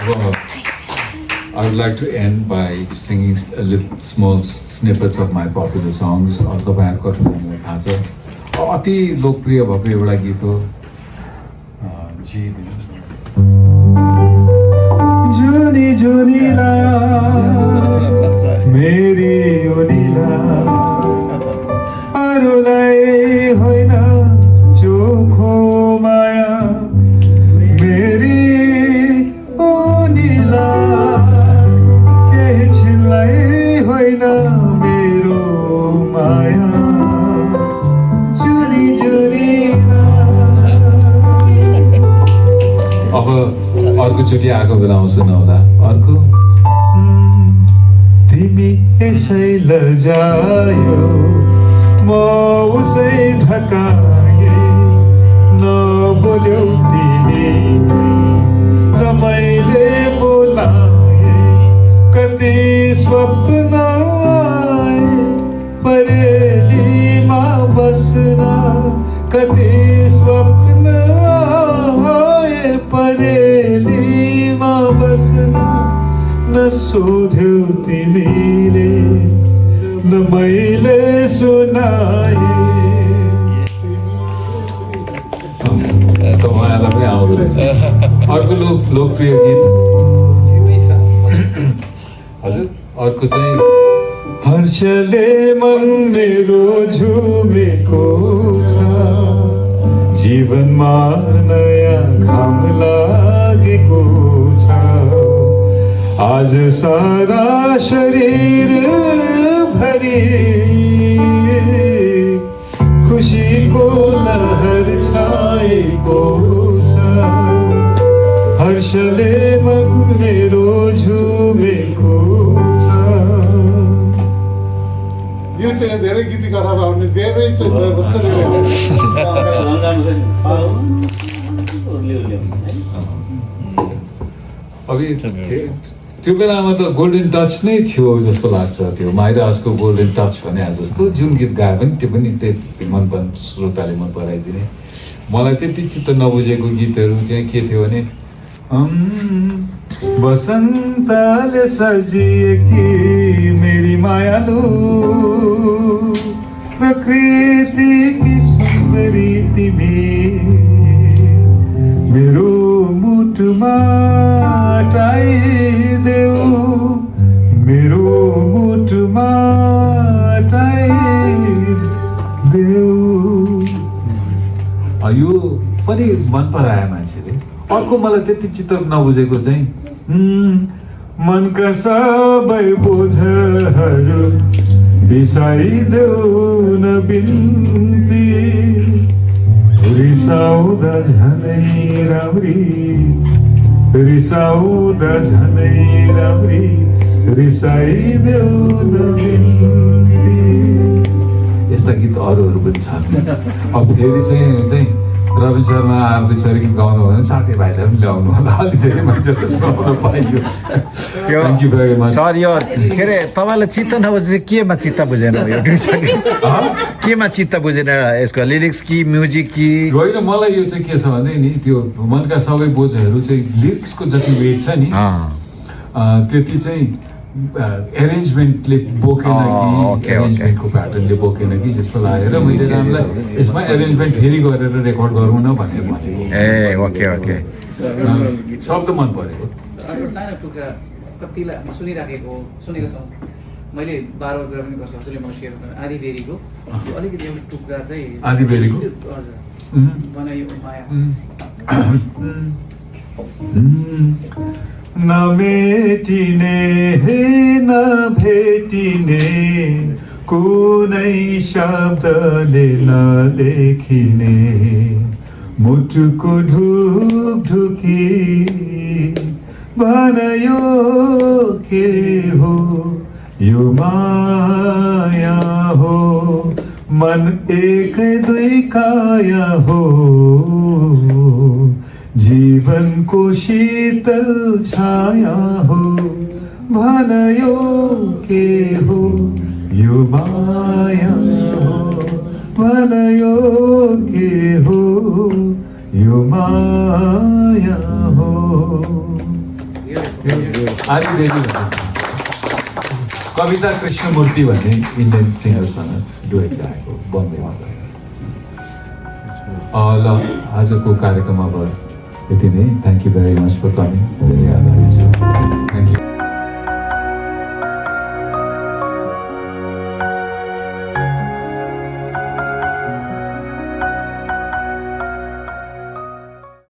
I would like to end by singing a little small snippets of my popular songs. तपाईँहरूको कतिजनालाई थाहा छ अति लोकप्रिय भएको एउटा गीत हो जुनी जुनीला मेरी ओनीला अरूलाई होइन चोखो माया मेरी ओनीला केही छिनलाई होइन मेरो माया जुनी जुनीला अब अर्कोचोटि आएको बेला आउँछ नहुँदा अर्को तिमी यसै लजायो म उसै ढकाए नबोल्यौ तिमी न मैले बोलाए कति स्वप्न आए परेलीमा बस्न कति स्वप्न आए परेलीमा बस्न न सोध्यौ तिमीले न मैले सुनाए तपाईँहरूलाई पनि आउँदो रहेछ अर्को लोकप्रिय गीत हजुर अर्को चाहिँ हर्षले मन मेरो झुमेको छ जीवनमा नयाँ घाम लागेको छ आज सारा शरीर भरी खुशीको लहर छाएको छ हर्षले मन मेरो झुमेको छ यो चाहिँ धेरै गीत कथा छ भने धेरै त्यो बेलामा त गोल्डन टच नै थियो जस्तो लाग्छ त्यो माइराजको गोल्डन टच भने जस्तो जुन गीत गाए पनि त्यो पनि त्यति श्रोताले मन पराइदिने मलाई त्यति चित्त नबुझेको गीतहरू चाहिँ के थियो भने बसन्तले सजिएकी मेरी मायालु प्रकृतिकी सुन्दरी तिमी मेरो मुटुमा टाइदेऊ मेरो मुटुमा टाइदेऊ यो पनि मन परायो मान्छेले अर्को मलाई त्यति चित्त नबुझेको चाहिँ मनका सबै बोझहरू बिसाइदेऊ न बिन्ती रिसाउँदा झनै राम्री रिसाउँदा झनै राम्री रिसाइदेऊ न बिन्ती यस्ता गीत अरूहरू पनि छन् अब फेरि चाहिँ रवि शर्मा त्यसरी गीत गाउनु भयो भने साथीभाइलाई पनि ल्याउनु होला अलिक धेरै मान्छेले सुनाउन पाइयोस् thank you very much sir यो के अरे तपाईँलाई चित्त नबुझेपछि केमा चित्त बुझेन यो केमा चित्त बुझेन यसको लिरिक्स कि म्युजिक कि होइन मलाई यो चाहिँ के छ भने नि त्यो मनका सबै बोझहरू चाहिँ लिरिक्सको जति वेट छ नि त्यति चाहिँ एरेन्जमेन्टले बोकेन कि एरेन्जमेन्टको प्याटर्नले बोकेन कि जस्तो लागेर मैले रामलाई यसमा एरेन्जमेन्ट फेरि गरेर रेकर्ड गरौँ न भनेर भनेको ए ओके ओके शब्द मन परेको सानो टुक्रा कतिलाई हामी सुनेका छौँ मैले 12 कुरा पनि गर्छु हजुरले म सेयर गर्नु आधी बेरीको अलिकति एउटा टुक्रा चाहिँ आधी बेरीको हजुर बनायो माया नमेटिने नभेटिने कुनै शब्दले नलेखिने मुटुको ढुकढुकी भन यो के हो यो माया हो मन एक दुई काया हो जीवन को शीतल छाया हो भन यो के हो यो माया हो भन यो के हो यो माया हो आदिदेवी भन्ने कविता कृष्णमूर्ति भन्ने इन्डियन सिङ्गरसँग डुएट गाएको बम्बेमा ल आजको कार्यक्रम अब यति नै thank you very much for coming धेरै आभारी छु थ्याङ्क यू